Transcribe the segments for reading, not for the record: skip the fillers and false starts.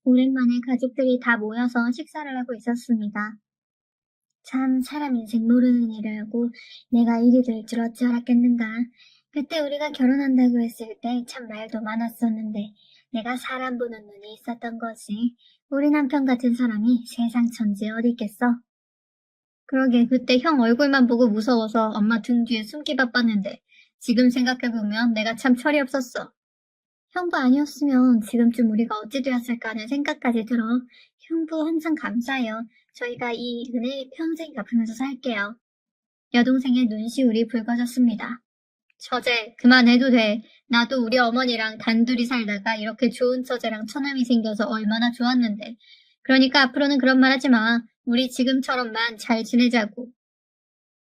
오랜만에 가족들이 다 모여서 식사를 하고 있었습니다. 참 사람 인생 모르는 일을 하고 내가 일이 될 줄 어찌 알았겠는가. 그때 우리가 결혼한다고 했을 때 참 말도 많았었는데 내가 사람 보는 눈이 있었던 거지. 우리 남편 같은 사람이 세상 천지에 어디 있겠어. 그러게 그때 형 얼굴만 보고 무서워서 엄마 등 뒤에 숨기 바빴는데 지금 생각해보면 내가 참 철이 없었어. 형부 아니었으면 지금쯤 우리가 어찌 되었을까 하는 생각까지 들어. 형부 항상 감사해요. 저희가 이 은혜 평생 갚으면서 살게요. 여동생의 눈시울이 붉어졌습니다. 처제, 그만해도 돼. 나도 우리 어머니랑 단둘이 살다가 이렇게 좋은 처제랑 처남이 생겨서 얼마나 좋았는데. 그러니까 앞으로는 그런 말 하지 마. 우리 지금처럼만 잘 지내자고.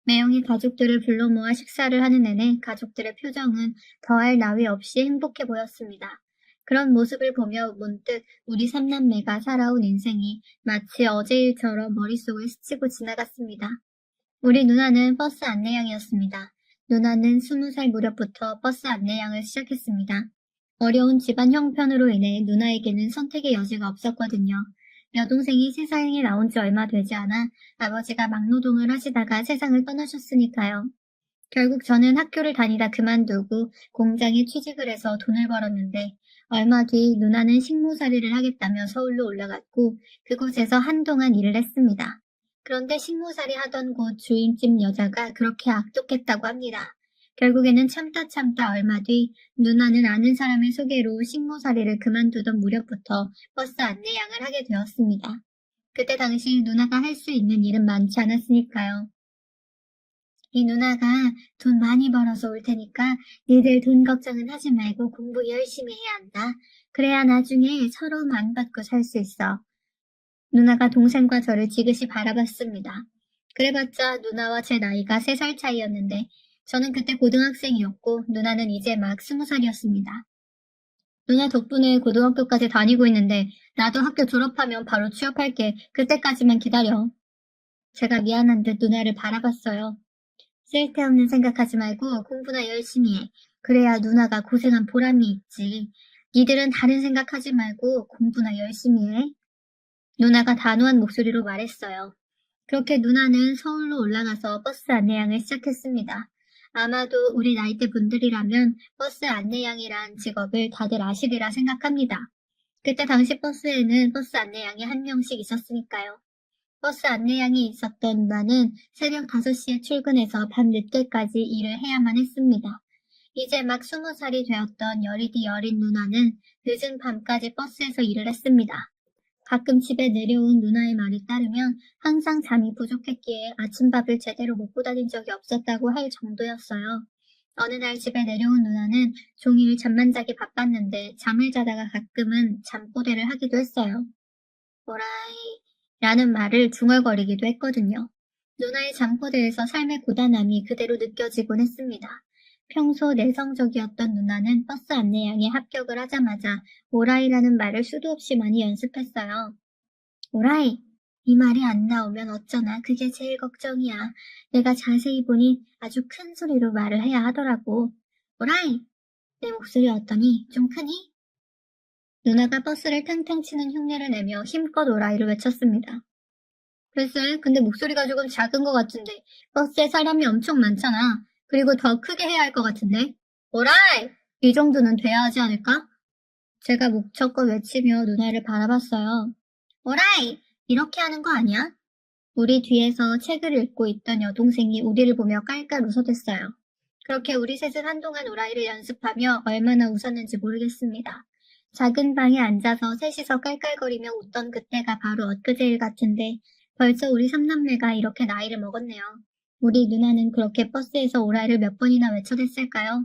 매형이 가족들을 불러 모아 식사를 하는 내내 가족들의 표정은 더할 나위 없이 행복해 보였습니다. 그런 모습을 보며 문득 우리 삼남매가 살아온 인생이 마치 어제 일처럼 머릿속을 스치고 지나갔습니다. 우리 누나는 버스 안내양이었습니다. 누나는 20살 무렵부터 버스 안내양을 시작했습니다. 어려운 집안 형편으로 인해 누나에게는 선택의 여지가 없었거든요. 여동생이 세상에 나온 지 얼마 되지 않아 아버지가 막노동을 하시다가 세상을 떠나셨으니까요. 결국 저는 학교를 다니다 그만두고 공장에 취직을 해서 돈을 벌었는데 얼마 뒤 누나는 식모살이를 하겠다며 서울로 올라갔고 그곳에서 한동안 일을 했습니다. 그런데 식모살이 하던 곳 주인집 여자가 그렇게 악독했다고 합니다. 결국에는 참다 얼마 뒤 누나는 아는 사람의 소개로 식모살이를 그만두던 무렵부터 버스 안내양을 하게 되었습니다. 그때 당시 누나가 할 수 있는 일은 많지 않았으니까요. 이 누나가 돈 많이 벌어서 올 테니까 니들 돈 걱정은 하지 말고 공부 열심히 해야 한다. 그래야 나중에 서로 안 받고 살 수 있어. 누나가 동생과 저를 지그시 바라봤습니다. 그래봤자 누나와 제 나이가 3살 차이였는데 저는 그때 고등학생이었고 누나는 이제 막 20살이었습니다. 누나 덕분에 고등학교까지 다니고 있는데 나도 학교 졸업하면 바로 취업할게. 그때까지만 기다려. 제가 미안한 듯 누나를 바라봤어요. 쓸데없는 생각하지 말고 공부나 열심히 해. 그래야 누나가 고생한 보람이 있지. 니들은 다른 생각하지 말고 공부나 열심히 해. 누나가 단호한 목소리로 말했어요. 그렇게 누나는 서울로 올라가서 버스 안내양을 시작했습니다. 아마도 우리 나이대 분들이라면 버스 안내양이란 직업을 다들 아시리라 생각합니다. 그때 당시 버스에는 버스 안내양이 한 명씩 있었으니까요. 버스 안내양이 있었던 누나는 새벽 5시에 출근해서 밤 늦게까지 일을 해야만 했습니다. 이제 막 20살이 되었던 여리디 여린 누나는 늦은 밤까지 버스에서 일을 했습니다. 가끔 집에 내려온 누나의 말에 따르면 항상 잠이 부족했기에 아침밥을 제대로 먹고 다닌 적이 없었다고 할 정도였어요. 어느 날 집에 내려온 누나는 종일 잠만 자기 바빴는데 잠을 자다가 가끔은 잠꼬대를 하기도 했어요. 오라이 라는 말을 중얼거리기도 했거든요. 누나의 잠꼬대에서 삶의 고단함이 그대로 느껴지곤 했습니다. 평소 내성적이었던 누나는 버스 안내양에 합격을 하자마자 오라이라는 말을 수도 없이 많이 연습했어요. 오라이! 이 말이 안 나오면 어쩌나 그게 제일 걱정이야. 내가 자세히 보니 아주 큰 소리로 말을 해야 하더라고. 오라이! 내 목소리 어떠니? 좀 크니? 누나가 버스를 탕탕 치는 흉내를 내며 힘껏 오라이를 외쳤습니다. 글쎄, 근데 목소리가 조금 작은 것 같은데 버스에 사람이 엄청 많잖아. 그리고 더 크게 해야 할 것 같은데. 오라이! 이 정도는 돼야 하지 않을까? 제가 목청껏 외치며 누나를 바라봤어요. 오라이! 이렇게 하는 거 아니야? 우리 뒤에서 책을 읽고 있던 여동생이 우리를 보며 깔깔 웃어댔어요. 그렇게 우리 셋은 한동안 오라이를 연습하며 얼마나 웃었는지 모르겠습니다. 작은 방에 앉아서 셋이서 깔깔거리며 웃던 그때가 바로 엊그제일 같은데 벌써 우리 삼남매가 이렇게 나이를 먹었네요. 우리 누나는 그렇게 버스에서 오라이를 몇 번이나 외쳐댔을까요?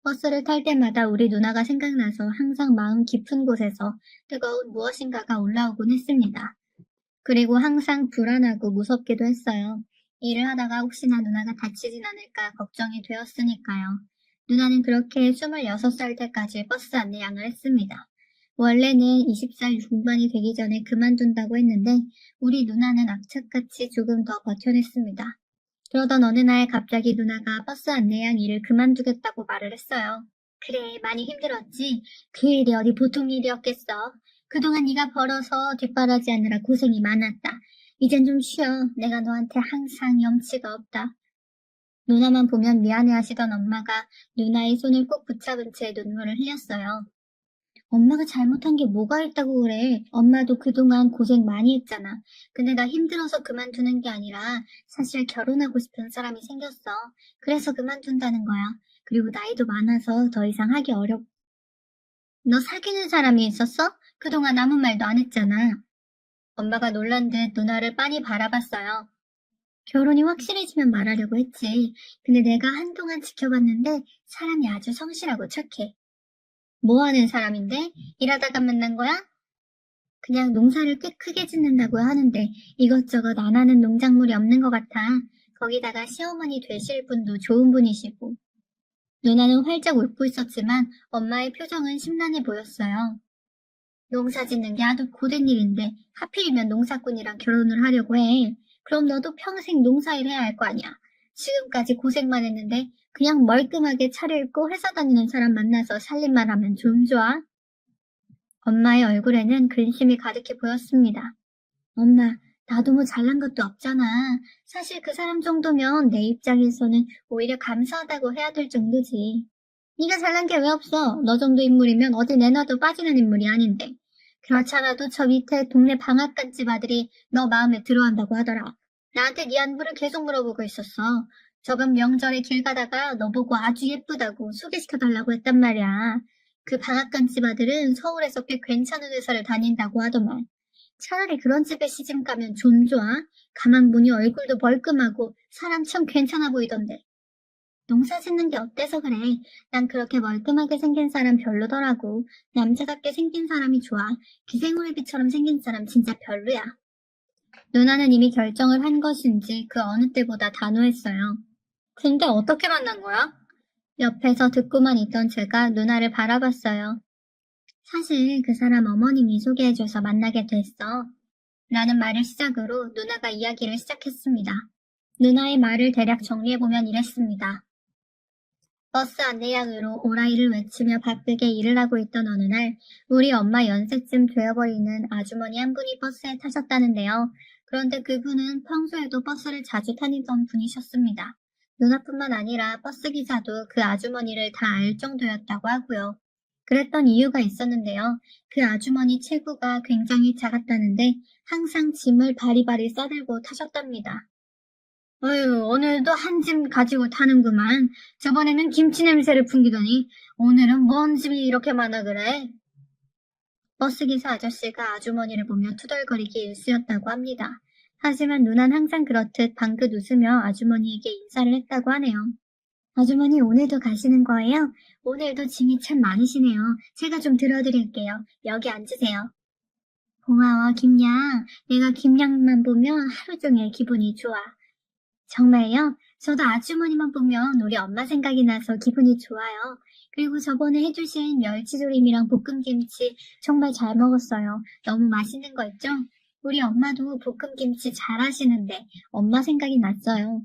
버스를 탈 때마다 우리 누나가 생각나서 항상 마음 깊은 곳에서 뜨거운 무엇인가가 올라오곤 했습니다. 그리고 항상 불안하고 무섭기도 했어요. 일을 하다가 혹시나 누나가 다치진 않을까 걱정이 되었으니까요. 누나는 그렇게 26살 때까지 버스 안내양을 했습니다. 원래는 20살 중반이 되기 전에 그만둔다고 했는데 우리 누나는 악착같이 조금 더 버텨냈습니다. 그러던 어느 날 갑자기 누나가 버스 안내양 일을 그만두겠다고 말을 했어요. 그래, 많이 힘들었지? 그 일이 어디 보통 일이었겠어. 그동안 네가 벌어서 뒷바라지하느라 고생이 많았다. 이젠 좀 쉬어. 내가 너한테 항상 염치가 없다. 누나만 보면 미안해하시던 엄마가 누나의 손을 꼭 붙잡은 채 눈물을 흘렸어요. 엄마가 잘못한 게 뭐가 있다고 그래. 엄마도 그동안 고생 많이 했잖아. 근데 나 힘들어서 그만두는 게 아니라 사실 결혼하고 싶은 사람이 생겼어. 그래서 그만둔다는 거야. 그리고 나이도 많아서 더 이상 하기 어렵. 너 사귀는 사람이 있었어? 그동안 아무 말도 안 했잖아. 엄마가 놀란 듯 누나를 빤히 바라봤어요. 결혼이 확실해지면 말하려고 했지. 근데 내가 한동안 지켜봤는데 사람이 아주 성실하고 착해. 뭐 하는 사람인데? 일하다가 만난 거야? 그냥 농사를 꽤 크게 짓는다고 하는데 이것저것 안 하는 농작물이 없는 것 같아. 거기다가 시어머니 되실 분도 좋은 분이시고. 누나는 활짝 웃고 있었지만 엄마의 표정은 심란해 보였어요. 농사 짓는 게 아주 고된 일인데 하필이면 농사꾼이랑 결혼을 하려고 해. 그럼 너도 평생 농사일 해야 할 거 아니야. 지금까지 고생만 했는데 그냥 멀끔하게 차려입고 회사 다니는 사람 만나서 살림만 하면 좀 좋아? 엄마의 얼굴에는 근심이 가득해 보였습니다. 엄마, 나도 뭐 잘난 것도 없잖아. 사실 그 사람 정도면 내 입장에서는 오히려 감사하다고 해야 될 정도지. 네가 잘난 게 왜 없어? 너 정도 인물이면 어디 내놔도 빠지는 인물이 아닌데. 그렇잖아도 저 밑에 동네 방앗간집 아들이 너 마음에 들어한다고 하더라. 나한테 네 안부를 계속 물어보고 있었어. 저번 명절에 길 가다가 너 보고 아주 예쁘다고 소개시켜달라고 했단 말이야. 그 방앗간집 아들은 서울에서 꽤 괜찮은 회사를 다닌다고 하더만. 차라리 그런 집에 시집 가면 좀 좋아. 가만 보니 얼굴도 멀끔하고 사람 참 괜찮아 보이던데. 농사 짓는 게 어때서 그래? 난 그렇게 멀끔하게 생긴 사람 별로더라고. 남자답게 생긴 사람이 좋아. 기생오래비처럼 생긴 사람 진짜 별로야. 누나는 이미 결정을 한 것인지 그 어느 때보다 단호했어요. 근데 어떻게 만난 거야? 옆에서 듣고만 있던 제가 누나를 바라봤어요. 사실 그 사람 어머님이 소개해줘서 만나게 됐어. 라는 말을 시작으로 누나가 이야기를 시작했습니다. 누나의 말을 대략 정리해보면 이랬습니다. 버스 안내양으로 오라이를 외치며 바쁘게 일을 하고 있던 어느 날 우리 엄마 연세쯤 되어버리는 아주머니 한 분이 버스에 타셨다는데요. 그런데 그분은 평소에도 버스를 자주 타니던 분이셨습니다. 누나뿐만 아니라 버스 기사도 그 아주머니를 다 알 정도였다고 하고요. 그랬던 이유가 있었는데요. 그 아주머니 체구가 굉장히 작았다는데 항상 짐을 바리바리 싸들고 타셨답니다. 어휴, 오늘도 한 짐 가지고 타는구만. 저번에는 김치 냄새를 풍기더니 오늘은 뭔 짐이 이렇게 많아 그래? 버스기사 아저씨가 아주머니를 보며 투덜거리기 일쑤였다고 합니다. 하지만 누난 항상 그렇듯 방긋 웃으며 아주머니에게 인사를 했다고 하네요. 아주머니 오늘도 가시는 거예요? 오늘도 짐이 참 많으시네요. 제가 좀 들어드릴게요. 여기 앉으세요. 고마워, 김양. 내가 김양만 보면 하루 종일 기분이 좋아. 정말요? 저도 아주머니만 보면 우리 엄마 생각이 나서 기분이 좋아요. 그리고 저번에 해주신 멸치조림이랑 볶음김치 정말 잘 먹었어요. 너무 맛있는 거 있죠? 우리 엄마도 볶음김치 잘 하시는데 엄마 생각이 났어요.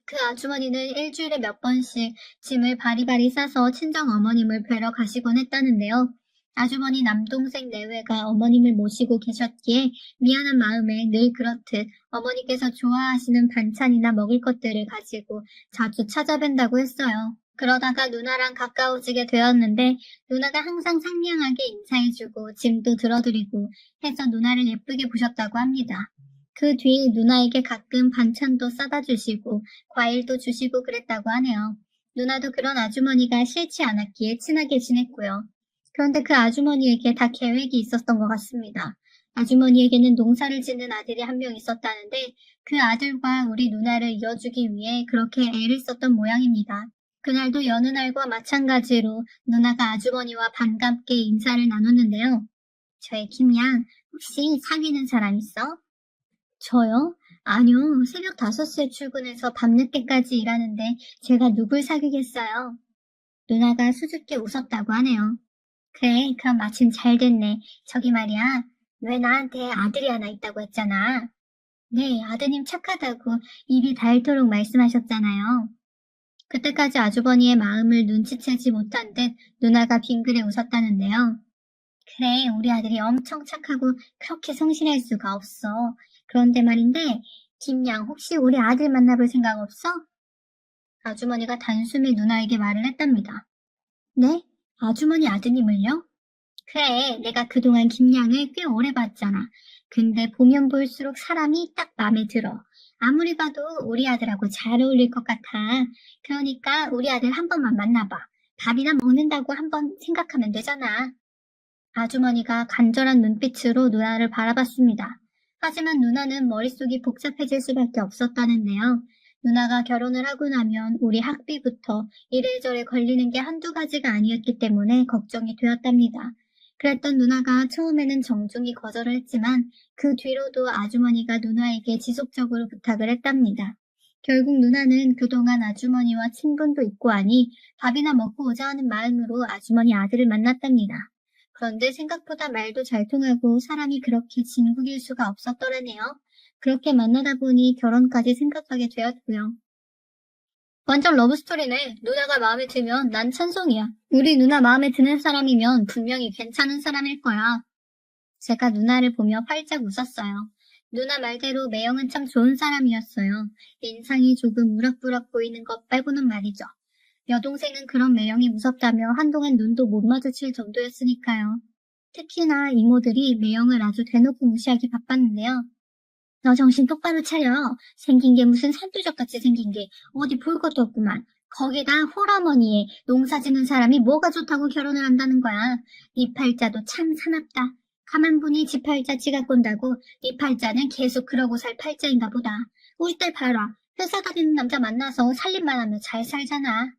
그 아주머니는 일주일에 몇 번씩 짐을 바리바리 싸서 친정 어머님을 뵈러 가시곤 했다는데요. 아주머니 남동생 내외가 어머님을 모시고 계셨기에 미안한 마음에 늘 그렇듯 어머니께서 좋아하시는 반찬이나 먹을 것들을 가지고 자주 찾아뵌다고 했어요. 그러다가 누나랑 가까워지게 되었는데 누나가 항상 상냥하게 인사해주고 짐도 들어드리고 해서 누나를 예쁘게 보셨다고 합니다. 그 뒤 누나에게 가끔 반찬도 싸다 주시고 과일도 주시고 그랬다고 하네요. 누나도 그런 아주머니가 싫지 않았기에 친하게 지냈고요. 그런데 그 아주머니에게 다 계획이 있었던 것 같습니다. 아주머니에게는 농사를 짓는 아들이 한 명 있었다는데 그 아들과 우리 누나를 이어주기 위해 그렇게 애를 썼던 모양입니다. 그날도 여느 날과 마찬가지로 누나가 아주머니와 반갑게 인사를 나눴는데요. 저의 김양, 혹시 사귀는 사람 있어? 저요? 아니요. 새벽 5시에 출근해서 밤늦게까지 일하는데 제가 누굴 사귀겠어요? 누나가 수줍게 웃었다고 하네요. 그래, 그럼 마침 잘 됐네. 저기 말이야, 왜 나한테 아들이 하나 있다고 했잖아. 네, 아드님 착하다고 입이 닳도록 말씀하셨잖아요. 그때까지 아주버니의 마음을 눈치채지 못한 듯 누나가 빙그레 웃었다는데요. 그래, 우리 아들이 엄청 착하고 그렇게 성실할 수가 없어. 그런데 말인데, 김양, 혹시 우리 아들 만나볼 생각 없어? 아주머니가 단숨에 누나에게 말을 했답니다. 네? 아주머니 아드님을요? 그래, 내가 그동안 김양을 꽤 오래 봤잖아. 근데 보면 볼수록 사람이 딱 마음에 들어. 아무리 봐도 우리 아들하고 잘 어울릴 것 같아. 그러니까 우리 아들 한 번만 만나봐. 밥이나 먹는다고 한번 생각하면 되잖아. 아주머니가 간절한 눈빛으로 누나를 바라봤습니다. 하지만 누나는 머릿속이 복잡해질 수밖에 없었다는데요. 누나가 결혼을 하고 나면 우리 학비부터 이래저래 걸리는 게 한두 가지가 아니었기 때문에 걱정이 되었답니다. 그랬던 누나가 처음에는 정중히 거절을 했지만 그 뒤로도 아주머니가 누나에게 지속적으로 부탁을 했답니다. 결국 누나는 그동안 아주머니와 친분도 있고 하니 밥이나 먹고 오자 하는 마음으로 아주머니 아들을 만났답니다. 그런데 생각보다 말도 잘 통하고 사람이 그렇게 진국일 수가 없었더라네요. 그렇게 만나다 보니 결혼까지 생각하게 되었고요. 완전 러브스토리네. 누나가 마음에 들면 난 찬성이야. 우리 누나 마음에 드는 사람이면 분명히 괜찮은 사람일 거야. 제가 누나를 보며 활짝 웃었어요. 누나 말대로 매형은 참 좋은 사람이었어요. 인상이 조금 우락부락 보이는 것 빼고는 말이죠. 여동생은 그런 매형이 무섭다며 한동안 눈도 못 마주칠 정도였으니까요. 특히나 이모들이 매형을 아주 대놓고 무시하기 바빴는데요. 너 정신 똑바로 차려. 생긴 게 무슨 산두적같이 생긴 게 어디 볼 것도 없구만. 거기다 홀어머니에 농사 짓는 사람이 뭐가 좋다고 결혼을 한다는 거야. 네 팔자도 참 사납다. 가만 보니 지 팔자 지가 꼰다고 네 팔자는 계속 그러고 살 팔자인가 보다. 우리 딸 봐라. 회사 다니는 남자 만나서 살림만 하면 잘 살잖아.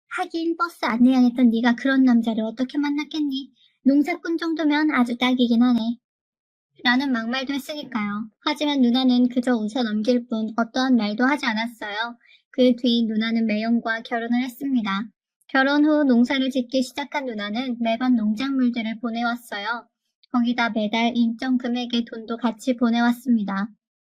하긴 버스 안내양했던 네가 그런 남자를 어떻게 만났겠니? 농사꾼 정도면 아주 딱이긴 하네. 라는 막말도 했으니까요. 하지만 누나는 그저 웃어 넘길 뿐 어떠한 말도 하지 않았어요. 그 뒤 누나는 매형과 결혼을 했습니다. 결혼 후 농사를 짓기 시작한 누나는 매번 농작물들을 보내왔어요. 거기다 매달 일정 금액의 돈도 같이 보내왔습니다.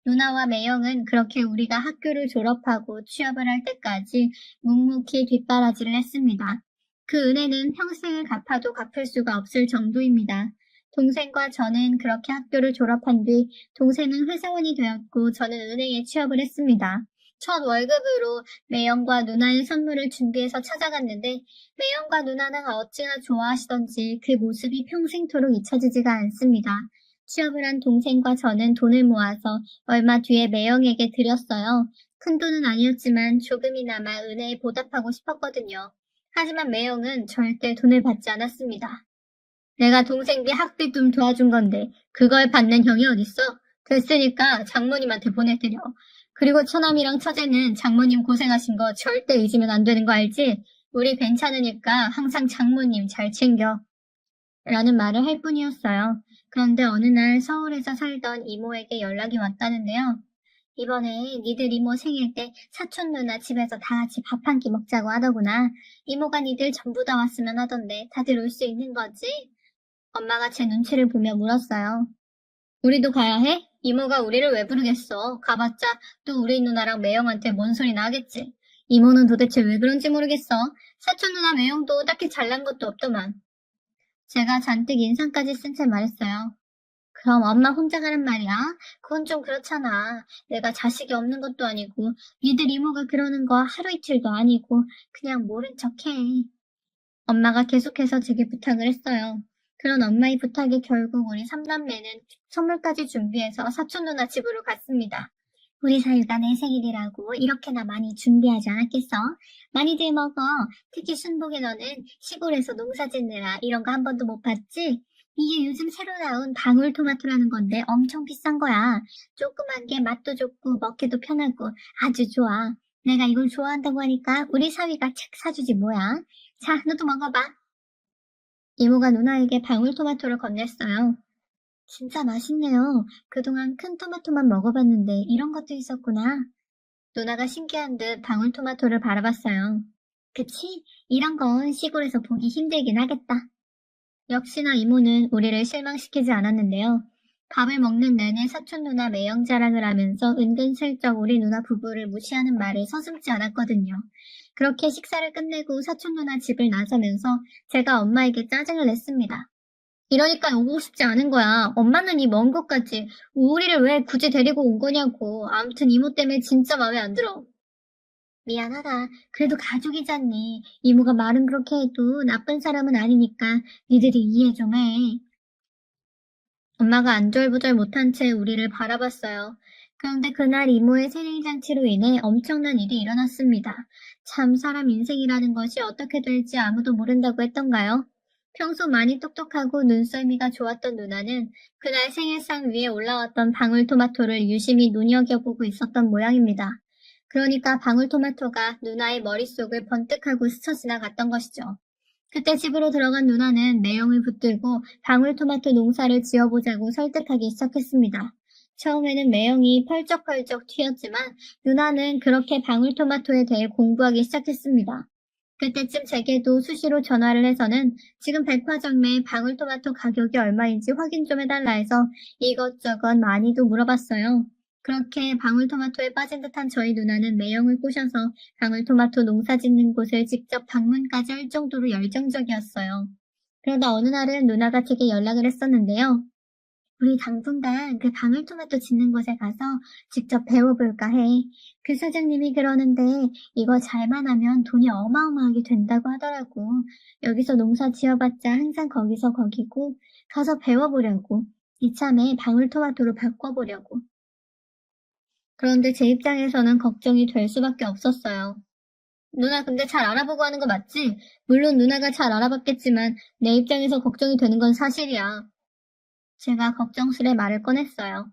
누나와 매형은 그렇게 우리가 학교를 졸업하고 취업을 할 때까지 묵묵히 뒷바라지를 했습니다. 그 은혜는 평생을 갚아도 갚을 수가 없을 정도입니다. 동생과 저는 그렇게 학교를 졸업한 뒤 동생은 회사원이 되었고 저는 은행에 취업을 했습니다. 첫 월급으로 매형과 누나의 선물을 준비해서 찾아갔는데 매형과 누나는 어찌나 좋아하시던지 그 모습이 평생토록 잊혀지지가 않습니다. 취업을 한 동생과 저는 돈을 모아서 얼마 뒤에 매형에게 드렸어요. 큰 돈은 아니었지만 조금이나마 은혜에 보답하고 싶었거든요. 하지만 매형은 절대 돈을 받지 않았습니다. 내가 동생비 학비 좀 도와준 건데 그걸 받는 형이 어딨어? 됐으니까 장모님한테 보내드려. 그리고 처남이랑 처제는 장모님 고생하신 거 절대 잊으면 안 되는 거 알지? 우리 괜찮으니까 항상 장모님 잘 챙겨. 라는 말을 할 뿐이었어요. 그런데 어느 날 서울에서 살던 이모에게 연락이 왔다는데요. 이번에 니들 이모 생일 때 사촌 누나 집에서 다 같이 밥 한 끼 먹자고 하더구나. 이모가 니들 전부 다 왔으면 하던데 다들 올 수 있는 거지? 엄마가 제 눈치를 보며 물었어요. 우리도 가야 해? 이모가 우리를 왜 부르겠어? 가봤자 또 우리 누나랑 매형한테 뭔 소리나 하겠지. 이모는 도대체 왜 그런지 모르겠어. 사촌 누나 매형도 딱히 잘난 것도 없더만. 제가 잔뜩 인상까지 쓴 채 말했어요. 그럼 엄마 혼자 가란 말이야? 그건 좀 그렇잖아. 내가 자식이 없는 것도 아니고 니들 이모가 그러는 거 하루 이틀도 아니고 그냥 모른 척해. 엄마가 계속해서 제게 부탁을 했어요. 그런 엄마의 부탁에 결국 우리 삼남매는 선물까지 준비해서 사촌 누나 집으로 갔습니다. 우리 사유가 내 생일이라고 이렇게나 많이 준비하지 않았겠어? 많이들 먹어. 특히 순복이 너는 시골에서 농사 짓느라 이런 거 한 번도 못 봤지? 이게 요즘 새로 나온 방울토마토라는 건데 엄청 비싼 거야. 조그만 게 맛도 좋고 먹기도 편하고 아주 좋아. 내가 이걸 좋아한다고 하니까 우리 사위가 책 사주지 뭐야. 자, 너도 먹어봐. 이모가 누나에게 방울토마토를 건넸어요. 진짜 맛있네요. 그동안 큰 토마토만 먹어봤는데 이런 것도 있었구나. 누나가 신기한 듯 방울토마토를 바라봤어요. 그치? 이런 건 시골에서 보기 힘들긴 하겠다. 역시나 이모는 우리를 실망시키지 않았는데요. 밥을 먹는 내내 사촌 누나 매형 자랑을 하면서 은근슬쩍 우리 누나 부부를 무시하는 말을 서슴지 않았거든요. 그렇게 식사를 끝내고 사촌 누나 집을 나서면서 제가 엄마에게 짜증을 냈습니다. 이러니까 오고 싶지 않은 거야. 엄마는 이 먼 곳까지 우리를 왜 굳이 데리고 온 거냐고. 아무튼 이모 때문에 진짜 마음에 안 들어. 미안하다. 그래도 가족이잖니. 이모가 말은 그렇게 해도 나쁜 사람은 아니니까 니들이 이해 좀 해. 엄마가 안절부절 못한 채 우리를 바라봤어요. 그런데 그날 이모의 생일잔치로 인해 엄청난 일이 일어났습니다. 참 사람 인생이라는 것이 어떻게 될지 아무도 모른다고 했던가요? 평소 많이 똑똑하고 눈썰미가 좋았던 누나는 그날 생일상 위에 올라왔던 방울토마토를 유심히 눈여겨보고 있었던 모양입니다. 그러니까 방울토마토가 누나의 머릿속을 번뜩하고 스쳐 지나갔던 것이죠. 그때 집으로 들어간 누나는 매형을 붙들고 방울토마토 농사를 지어보자고 설득하기 시작했습니다. 처음에는 매형이 펄쩍펄쩍 튀었지만 누나는 그렇게 방울토마토에 대해 공부하기 시작했습니다. 그때쯤 제게도 수시로 전화를 해서는 지금 백화점에 방울토마토 가격이 얼마인지 확인 좀 해달라 해서 이것저것 많이도 물어봤어요. 그렇게 방울토마토에 빠진 듯한 저희 누나는 매형을 꼬셔서 방울토마토 농사 짓는 곳을 직접 방문까지 할 정도로 열정적이었어요. 그러다 어느 날은 누나가 제게 연락을 했었는데요. 우리 당분간 그 방울토마토 짓는 곳에 가서 직접 배워볼까 해. 그 사장님이 그러는데 이거 잘만 하면 돈이 어마어마하게 된다고 하더라고. 여기서 농사 지어봤자 항상 거기서 거기고 가서 배워보려고. 이참에 방울토마토로 바꿔보려고. 그런데 제 입장에서는 걱정이 될 수밖에 없었어요. 누나 근데 잘 알아보고 하는 거 맞지? 물론 누나가 잘 알아봤겠지만 내 입장에서 걱정이 되는 건 사실이야. 제가 걱정스레 말을 꺼냈어요.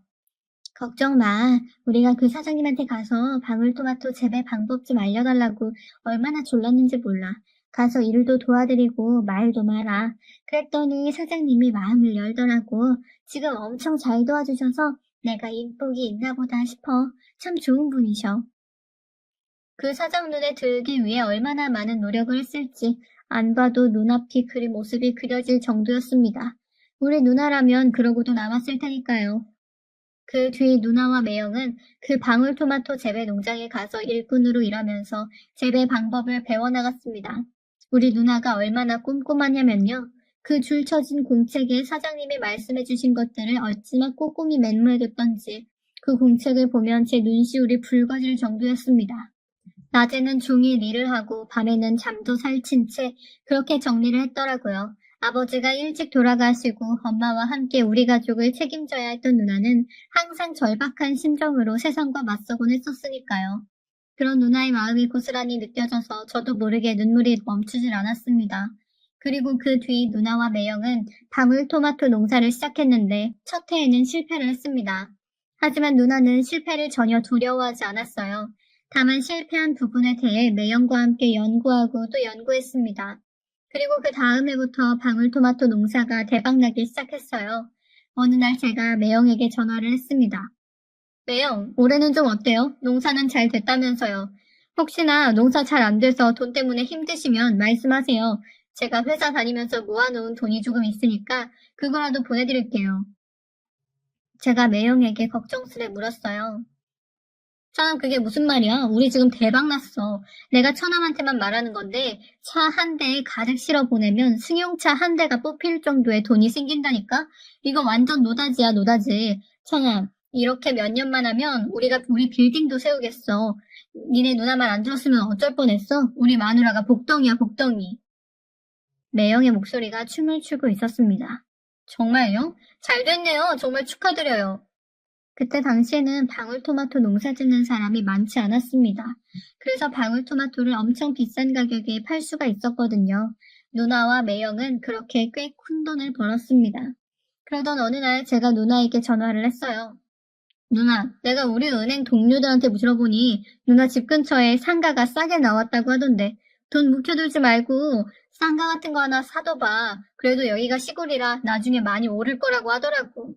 걱정 마. 우리가 그 사장님한테 가서 방울토마토 재배 방법 좀 알려달라고 얼마나 졸랐는지 몰라. 가서 일도 도와드리고 말도 마라. 그랬더니 사장님이 마음을 열더라고. 지금 엄청 잘 도와주셔서 내가 인복이 있나 보다 싶어. 참 좋은 분이셔. 그 사장 눈에 들기 위해 얼마나 많은 노력을 했을지 안 봐도 눈앞이 그 모습이 그려질 정도였습니다. 우리 누나라면 그러고도 남았을 테니까요. 그 뒤 누나와 매형은 그 방울토마토 재배 농장에 가서 일꾼으로 일하면서 재배 방법을 배워나갔습니다. 우리 누나가 얼마나 꼼꼼하냐면요. 그 줄 쳐진 공책에 사장님이 말씀해 주신 것들을 어찌나 꼼꼼히 메모해뒀던지 그 공책을 보면 제 눈시울이 붉어질 정도였습니다. 낮에는 종일 일을 하고 밤에는 잠도 설친 채 그렇게 정리를 했더라고요. 아버지가 일찍 돌아가시고 엄마와 함께 우리 가족을 책임져야 했던 누나는 항상 절박한 심정으로 세상과 맞서곤 했었으니까요. 그런 누나의 마음이 고스란히 느껴져서 저도 모르게 눈물이 멈추질 않았습니다. 그리고 그 뒤 누나와 매형은 방울토마토 농사를 시작했는데 첫 해에는 실패를 했습니다. 하지만 누나는 실패를 전혀 두려워하지 않았어요. 다만 실패한 부분에 대해 매형과 함께 연구하고 또 연구했습니다. 그리고 그 다음 해부터 방울토마토 농사가 대박나기 시작했어요. 어느 날 제가 매형에게 전화를 했습니다. 매형, 올해는 좀 어때요? 농사는 잘 됐다면서요. 혹시나 농사 잘 안 돼서 돈 때문에 힘드시면 말씀하세요. 제가 회사 다니면서 모아놓은 돈이 조금 있으니까 그거라도 보내드릴게요. 제가 매형에게 걱정스레 물었어요. 참, 그게 무슨 말이야? 우리 지금 대박 났어. 내가 처남한테만 말하는 건데 차 한 대에 가득 실어 보내면 승용차 한 대가 뽑힐 정도의 돈이 생긴다니까? 이거 완전 노다지야, 노다지. 처남, 이렇게 몇 년만 하면 우리가 우리 빌딩도 세우겠어. 니네 누나 말 안 들었으면 어쩔 뻔했어? 우리 마누라가 복덩이야, 복덩이. 매형의 목소리가 춤을 추고 있었습니다. 정말요? 잘 됐네요. 정말 축하드려요. 그때 당시에는 방울토마토 농사 짓는 사람이 많지 않았습니다. 그래서 방울토마토를 엄청 비싼 가격에 팔 수가 있었거든요. 누나와 매형은 그렇게 꽤 큰 돈을 벌었습니다. 그러던 어느 날 제가 누나에게 전화를 했어요. 누나, 내가 우리 은행 동료들한테 물어보니 누나 집 근처에 상가가 싸게 나왔다고 하던데 돈 묵혀두지 말고 상가 같은 거 하나 사둬봐. 그래도 여기가 시골이라 나중에 많이 오를 거라고 하더라고.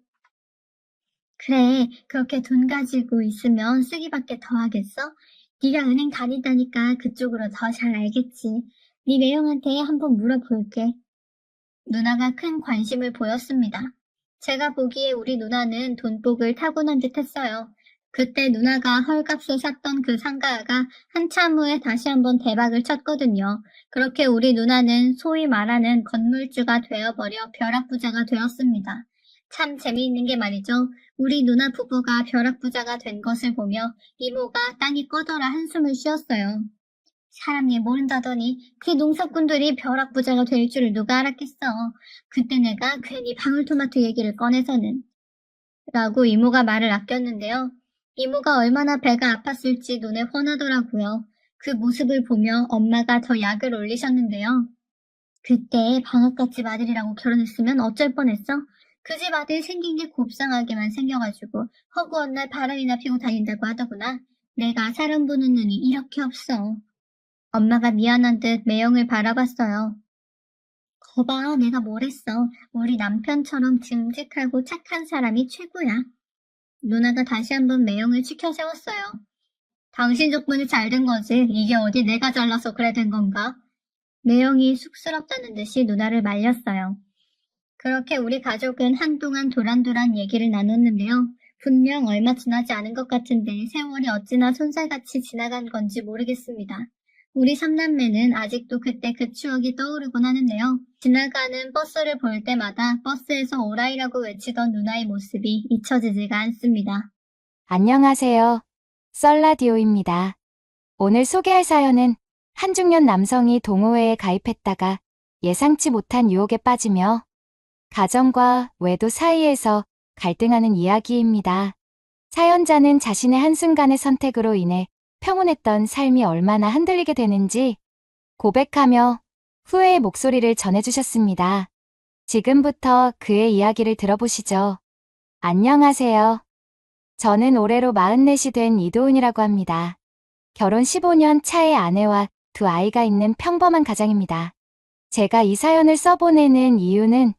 그래, 그렇게 돈 가지고 있으면 쓰기밖에 더 하겠어? 네가 은행 다니다니까 그쪽으로 더 잘 알겠지. 네 매형한테 한번 물어볼게. 누나가 큰 관심을 보였습니다. 제가 보기에 우리 누나는 돈복을 타고난 듯 했어요. 그때 누나가 헐값에 샀던 그 상가가 한참 후에 다시 한번 대박을 쳤거든요. 그렇게 우리 누나는 소위 말하는 건물주가 되어버려 벼락부자가 되었습니다. 참 재미있는 게 말이죠. 우리 누나 부부가 벼락부자가 된 것을 보며 이모가 땅이 꺼져라 한숨을 쉬었어요. 사람이 모른다더니 그 농사꾼들이 벼락부자가 될 줄을 누가 알았겠어. 그때 내가 괜히 방울토마토 얘기를 꺼내서는 라고 이모가 말을 아꼈는데요. 이모가 얼마나 배가 아팠을지 눈에 훤하더라고요. 그 모습을 보며 엄마가 더 약을 올리셨는데요. 그때 방앗갓집 아들이라고 결혼했으면 어쩔 뻔했어? 그 집 아들 생긴 게 곱상하게만 생겨가지고 허구한 날 바람이나 피고 다닌다고 하더구나. 내가 사람 보는 눈이 이렇게 없어. 엄마가 미안한 듯 매형을 바라봤어요. 거봐, 내가 뭘 했어. 우리 남편처럼 듬직하고 착한 사람이 최고야. 누나가 다시 한번 매형을 치켜 세웠어요. 당신 덕분에 잘 된 거지. 이게 어디 내가 잘나서 그래 된 건가? 매형이 쑥스럽다는 듯이 누나를 말렸어요. 그렇게 우리 가족은 한동안 도란도란 얘기를 나눴는데요. 분명 얼마 지나지 않은 것 같은데 세월이 어찌나 손살같이 지나간 건지 모르겠습니다. 우리 삼남매는 아직도 그때 그 추억이 떠오르곤 하는데요. 지나가는 버스를 볼 때마다 버스에서 오라이라고 외치던 누나의 모습이 잊혀지지가 않습니다. 안녕하세요. 썰라디오입니다. 오늘 소개할 사연은 한중년 남성이 동호회에 가입했다가 예상치 못한 유혹에 빠지며 가정과 외도 사이에서 갈등하는 이야기입니다. 사연자는 자신의 한순간의 선택으로 인해 평온했던 삶이 얼마나 흔들리게 되는지 고백하며 후회의 목소리를 전해주셨습니다. 지금부터 그의 이야기를 들어보시죠. 안녕하세요. 저는 올해로 44이 된 이도은이라고 합니다. 결혼 15년 차의 아내와 두 아이가 있는 평범한 가장입니다. 제가 이 사연을 써보내는 이유는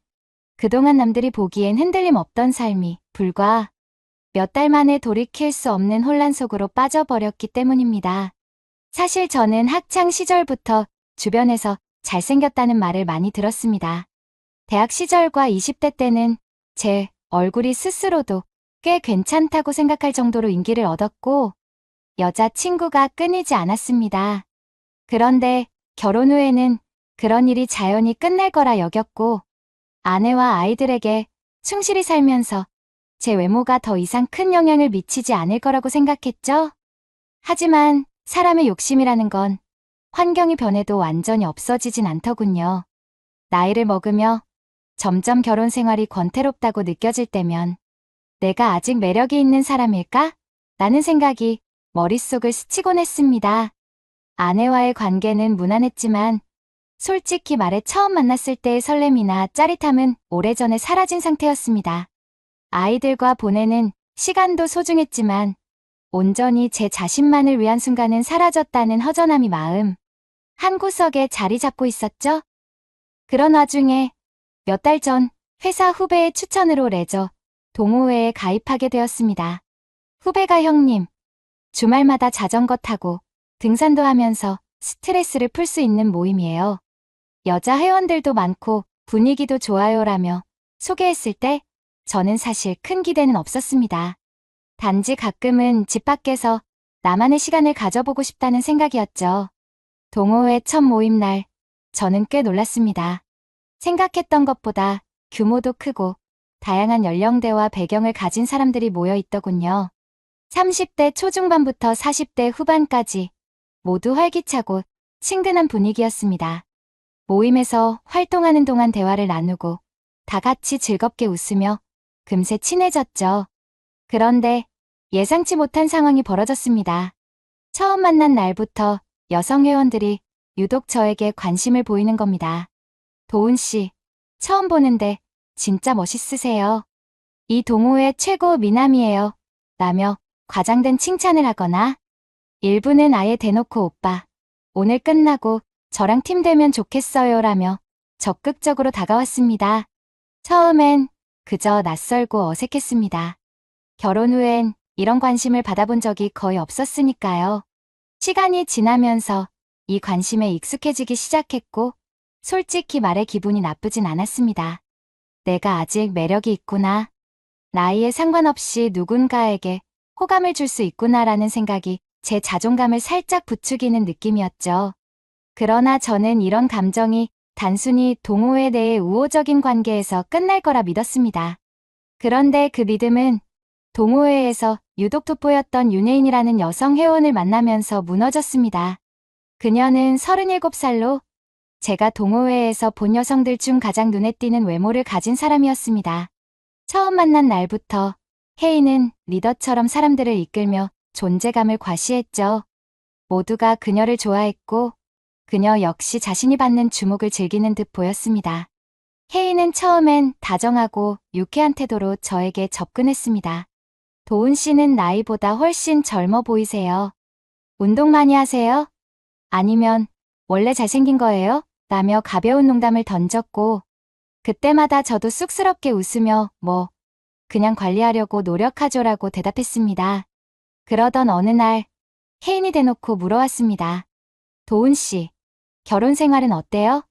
그동안 남들이 보기엔 흔들림 없던 삶이 불과 몇 달 만에 돌이킬 수 없는 혼란 속으로 빠져버렸기 때문입니다. 사실 저는 학창 시절부터 주변에서 잘생겼다는 말을 많이 들었습니다. 대학 시절과 20대 때는 제 얼굴이 스스로도 꽤 괜찮다고 생각할 정도로 인기를 얻었고 여자친구가 끊이지 않았습니다. 그런데 결혼 후에는 그런 일이 자연히 끝날 거라 여겼고 아내와 아이들에게 충실히 살면서 제 외모가 더 이상 큰 영향을 미치지 않을 거라고 생각했죠. 하지만 사람의 욕심이라는 건 환경이 변해도 완전히 없어지진 않더군요. 나이를 먹으며 점점 결혼 생활이 권태롭다고 느껴질 때면 내가 아직 매력이 있는 사람일까? 라는 생각이 머릿속을 스치곤 했습니다. 아내와의 관계는 무난했지만 솔직히 말해 처음 만났을 때의 설렘이나 짜릿함은 오래전에 사라진 상태였습니다. 아이들과 보내는 시간도 소중했지만 온전히 제 자신만을 위한 순간은 사라졌다는 허전함이 마음 한구석에 자리 잡고 있었죠. 그런 와중에 몇 달 전 회사 후배의 추천으로 레저 동호회에 가입하게 되었습니다. 후배가 형님, 주말마다 자전거 타고 등산도 하면서 스트레스를 풀 수 있는 모임이에요. 여자 회원들도 많고 분위기도 좋아요라며 소개했을 때 저는 사실 큰 기대는 없었습니다. 단지 가끔은 집 밖에서 나만의 시간을 가져보고 싶다는 생각이었죠. 동호회 첫 모임 날 저는 꽤 놀랐습니다. 생각했던 것보다 규모도 크고 다양한 연령대와 배경을 가진 사람들이 모여 있더군요. 30대 초중반부터 40대 후반까지 모두 활기차고 친근한 분위기였습니다. 모임에서 활동하는 동안 대화를 나누고 다 같이 즐겁게 웃으며 금세 친해졌죠. 그런데 예상치 못한 상황이 벌어졌습니다. 처음 만난 날부터 여성 회원들이 유독 저에게 관심을 보이는 겁니다. 도은 씨, 처음 보는데 진짜 멋있으세요. 이 동호회 최고 미남이에요. 라며 과장된 칭찬을 하거나 일부는 아예 대놓고 오빠, 오늘 끝나고 저랑 팀 되면 좋겠어요 라며 적극적으로 다가왔습니다. 처음엔 그저 낯설고 어색했습니다. 결혼 후엔 이런 관심을 받아본 적이 거의 없었으니까요. 시간이 지나면서 이 관심에 익숙해지기 시작했고 솔직히 말해 기분이 나쁘진 않았습니다. 내가 아직 매력이 있구나. 나이에 상관없이 누군가에게 호감을 줄 수 있구나라는 생각이 제 자존감을 살짝 부추기는 느낌이었죠. 그러나 저는 이런 감정이 단순히 동호회 내의 우호적인 관계에서 끝날 거라 믿었습니다. 그런데 그 믿음은 동호회에서 유독 돋보였던 윤혜인이라는 여성 회원을 만나면서 무너졌습니다. 그녀는 37살로 제가 동호회에서 본 여성들 중 가장 눈에 띄는 외모를 가진 사람이었습니다. 처음 만난 날부터 혜인은 리더처럼 사람들을 이끌며 존재감을 과시했죠. 모두가 그녀를 좋아했고 그녀 역시 자신이 받는 주목을 즐기는 듯 보였습니다. 혜인은 처음엔 다정하고 유쾌한 태도로 저에게 접근했습니다. 도훈 씨는 나이보다 훨씬 젊어 보이세요. 운동 많이 하세요? 아니면 원래 잘생긴 거예요? 라며 가벼운 농담을 던졌고 그때마다 저도 쑥스럽게 웃으며 그냥 관리하려고 노력하죠라고 대답했습니다. 그러던 어느 날 혜인이 대놓고 물어왔습니다. 도훈 씨, 결혼 생활은 어때요?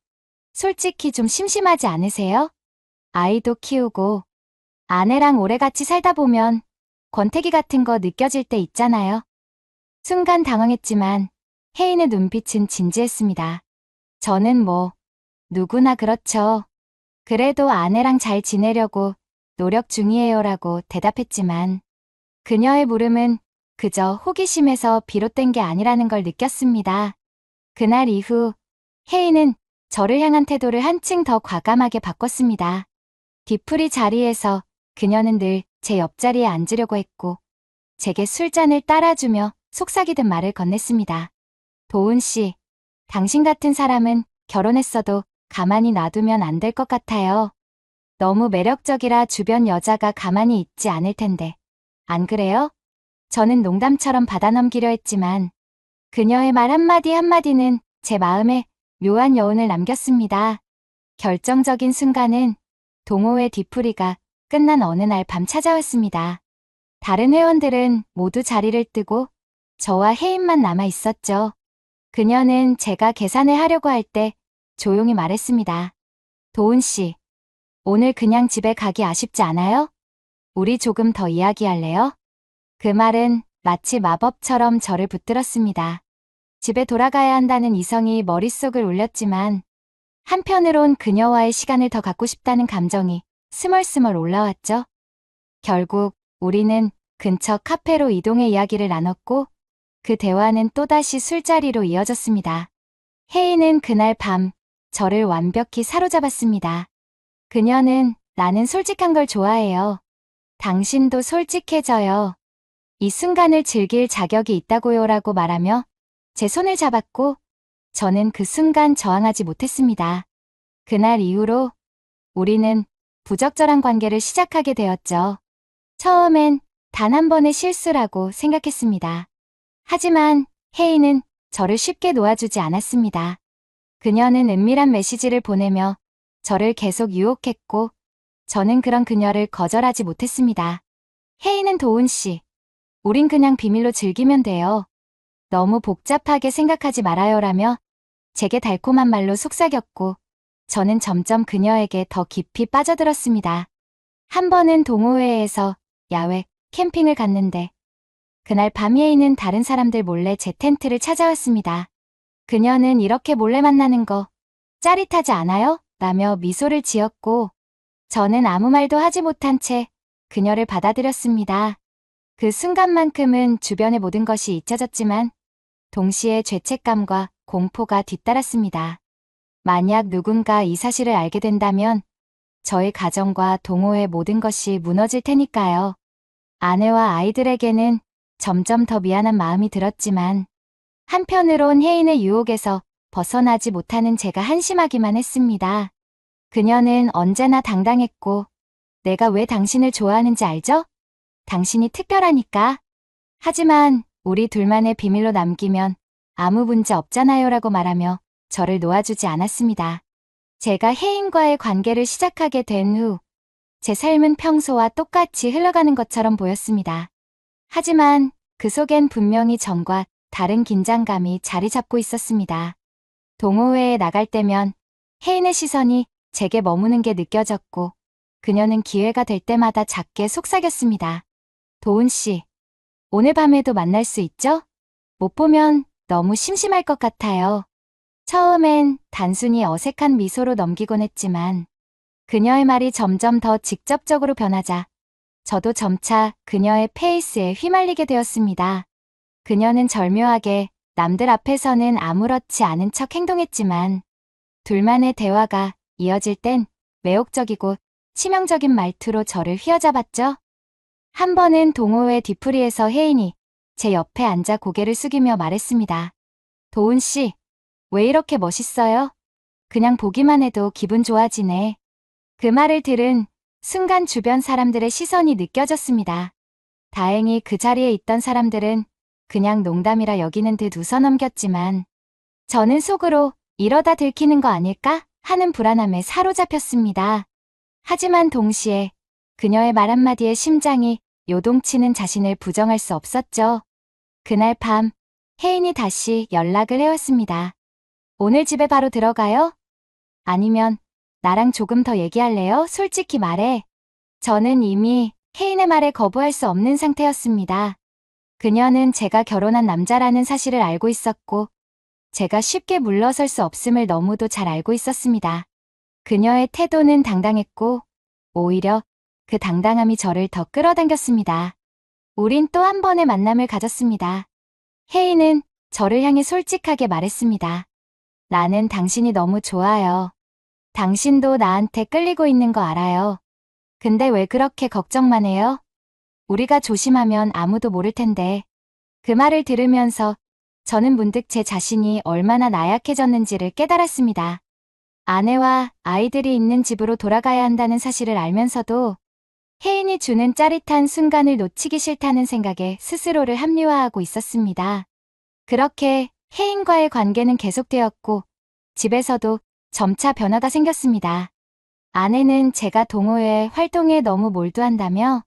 솔직히 좀 심심하지 않으세요? 아이도 키우고 아내랑 오래 같이 살다 보면 권태기 같은 거 느껴질 때 있잖아요. 순간 당황했지만 혜인의 눈빛은 진지했습니다. 저는 누구나 그렇죠. 그래도 아내랑 잘 지내려고 노력 중이에요라고 대답했지만 그녀의 물음은 그저 호기심에서 비롯된 게 아니라는 걸 느꼈습니다. 그날 이후 혜인은 저를 향한 태도를 한층 더 과감하게 바꿨습니다. 뒤풀이 자리에서 그녀는 늘 제 옆자리에 앉으려고 했고 제게 술잔을 따라주며 속삭이듯 말을 건넸습니다. 도훈 씨, 당신 같은 사람은 결혼했어도 가만히 놔두면 안 될 것 같아요. 너무 매력적이라 주변 여자가 가만히 있지 않을 텐데. 안 그래요? 저는 농담처럼 받아넘기려 했지만 그녀의 말 한마디 한마디는 제 마음에 묘한 여운을 남겼습니다. 결정적인 순간은 동호회 뒤풀이가 끝난 어느 날 밤 찾아왔습니다. 다른 회원들은 모두 자리를 뜨고 저와 혜인만 남아 있었죠. 그녀는 제가 계산을 하려고 할 때 조용히 말했습니다. 도훈 씨, 오늘 그냥 집에 가기 아쉽지 않아요? 우리 조금 더 이야기할래요? 그 말은 마치 마법처럼 저를 붙들었습니다. 집에 돌아가야 한다는 이성이 머릿속을 울렸지만 한편으론 그녀와의 시간을 더 갖고 싶다는 감정이 스멀스멀 올라왔죠. 결국 우리는 근처 카페로 이동해 이야기를 나눴고 그 대화는 또다시 술자리로 이어졌습니다. 혜인은 그날 밤 저를 완벽히 사로잡았습니다. 그녀는 나는 솔직한 걸 좋아해요. 당신도 솔직해져요. 이 순간을 즐길 자격이 있다고요라고 말하며 제 손을 잡았고 저는 그 순간 저항하지 못했습니다. 그날 이후로 우리는 부적절한 관계를 시작하게 되었죠. 처음엔 단 한 번의 실수라고 생각했습니다. 하지만 혜인은 저를 쉽게 놓아주지 않았습니다. 그녀는 은밀한 메시지를 보내며 저를 계속 유혹했고 저는 그런 그녀를 거절하지 못했습니다. 혜인은 도훈 씨, 우린 그냥 비밀로 즐기면 돼요. 너무 복잡하게 생각하지 말아요라며 제게 달콤한 말로 속삭였고 저는 점점 그녀에게 더 깊이 빠져들었습니다. 한 번은 동호회에서 야외 캠핑을 갔는데 그날 밤 혜인은 다른 사람들 몰래 제 텐트를 찾아왔습니다. 그녀는 이렇게 몰래 만나는 거 짜릿하지 않아요? 라며 미소를 지었고 저는 아무 말도 하지 못한 채 그녀를 받아들였습니다. 그 순간만큼은 주변의 모든 것이 잊혀졌지만 동시에 죄책감과 공포가 뒤따랐습니다. 만약 누군가 이 사실을 알게 된다면 저의 가정과 동호회 모든 것이 무너질 테니까요. 아내와 아이들에게는 점점 더 미안한 마음이 들었지만 한편으론 혜인의 유혹에서 벗어나지 못하는 제가 한심하기만 했습니다. 그녀는 언제나 당당했고 내가 왜 당신을 좋아하는지 알죠? 당신이 특별하니까. 하지만 우리 둘만의 비밀로 남기면 아무 문제 없잖아요라고 말하며 저를 놓아주지 않았습니다. 제가 혜인과의 관계를 시작하게 된 후 제 삶은 평소와 똑같이 흘러가는 것처럼 보였습니다. 하지만 그 속엔 분명히 전과 다른 긴장감이 자리 잡고 있었습니다. 동호회에 나갈 때면 혜인의 시선이 제게 머무는 게 느껴졌고 그녀는 기회가 될 때마다 작게 속삭였습니다. 도훈 씨, 오늘 밤에도 만날 수 있죠? 못 보면 너무 심심할 것 같아요. 처음엔 단순히 어색한 미소로 넘기곤 했지만 그녀의 말이 점점 더 직접적으로 변하자 저도 점차 그녀의 페이스에 휘말리게 되었습니다. 그녀는 절묘하게 남들 앞에서는 아무렇지 않은 척 행동했지만 둘만의 대화가 이어질 땐 매혹적이고 치명적인 말투로 저를 휘어잡았죠. 한 번은 동호회 뒤풀이에서 혜인이 제 옆에 앉아 고개를 숙이며 말했습니다. 도훈 씨, 왜 이렇게 멋있어요? 그냥 보기만 해도 기분 좋아지네. 그 말을 들은 순간 주변 사람들의 시선이 느껴졌습니다. 다행히 그 자리에 있던 사람들은 그냥 농담이라 여기는 듯 웃어넘겼지만 저는 속으로 이러다 들키는 거 아닐까 하는 불안함에 사로잡혔습니다. 하지만 동시에 그녀의 말 한마디에 심장이 요동치는 자신을 부정할 수 없었죠. 그날 밤 혜인이 다시 연락을 해왔습니다. 오늘 집에 바로 들어가요? 아니면 나랑 조금 더 얘기할래요? 솔직히 말해. 저는 이미 혜인의 말에 거부할 수 없는 상태였습니다. 그녀는 제가 결혼한 남자라는 사실을 알고 있었고 제가 쉽게 물러설 수 없음을 너무도 잘 알고 있었습니다. 그녀의 태도는 당당했고 오히려 그 당당함이 저를 더 끌어당겼습니다. 우린 또 한 번의 만남을 가졌습니다. 혜인은 저를 향해 솔직하게 말했습니다. 나는 당신이 너무 좋아요. 당신도 나한테 끌리고 있는 거 알아요. 근데 왜 그렇게 걱정만 해요? 우리가 조심하면 아무도 모를 텐데. 그 말을 들으면서 저는 문득 제 자신이 얼마나 나약해졌는지를 깨달았습니다. 아내와 아이들이 있는 집으로 돌아가야 한다는 사실을 알면서도 혜인이 주는 짜릿한 순간을 놓치기 싫다는 생각에 스스로를 합리화하고 있었습니다. 그렇게 혜인과의 관계는 계속되었고 집에서도 점차 변화가 생겼습니다. 아내는 제가 동호회 활동에 너무 몰두한다며